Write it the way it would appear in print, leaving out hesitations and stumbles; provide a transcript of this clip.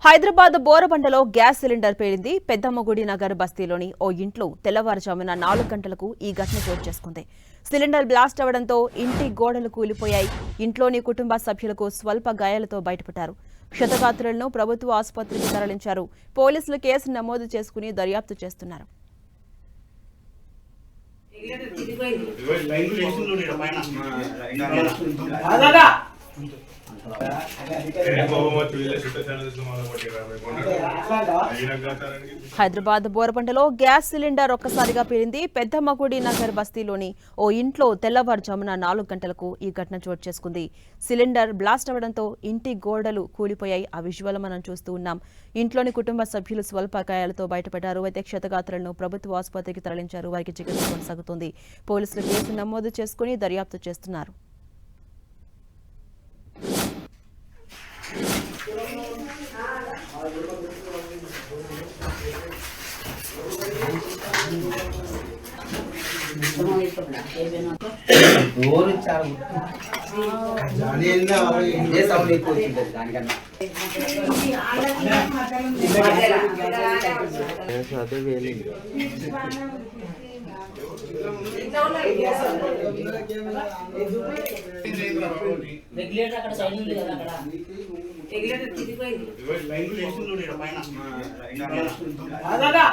Hyderabad బోరబండలో gas cylinder పేలింది. పెద్దమ్మగుడి నగర్ బస్తీలోని ఓ ఇంట్లో తెల్లవారుజామున 4 గంటలకు ఈ ఘటన చోటు చేసుకుంది. సిలిండర్ బ్లాస్ట్ అవడంతో ఇంటి గోడలు కూలిపోయాయి. ఇంట్లోని కుటుంబ సభ్యులకు స్వల్ప గాయాలతో బయటపడ్డారు. క్షతగాత్రులను ప్రభుత్వ ఆసుపత్రికి తరలించారు. పోలీసులు కేసు నమోదు చేసుకుని దర్యాప్తు చేస్తున్నారు. హైదరాబాద్ బోరబండలో గ్యాస్ సిలిండర్ ఒక్కసారిగా పేలింది. పెద్దమ్మగుడి నగర్ బస్తీలోని ఓ ఇంట్లో తెల్లవారుజామున 4 గంటలకు ఈ ఘటన చోటు చేసుకుంది. సిలిండర్ బ్లాస్ట్ అవడంతో ఇంటి గోడలు కూలిపోయాయి. ఆ విజువల్ మనం చూస్తూ ఉన్నాం. ఇంట్లోని కుటుంబ సభ్యులు స్వల్ప గాయాలతో బయటపడ్డారు. అయితే క్షతగాత్రులను ప్రభుత్వ ఆసుపత్రికి తరలించారు. వారికి చికిత్స కొనసాగుతుంది. పోలీసులు కేసు నమోదు చేసుకుని దర్యాప్తు చేస్తున్నారు. రెగ్యులేటర్ అక్కడ సైడ్ ఉంది కదా, అక్కడ రెగ్యులేటర్ తిరిగిపోయింది. లైన్ వేసింది పైన అదాగా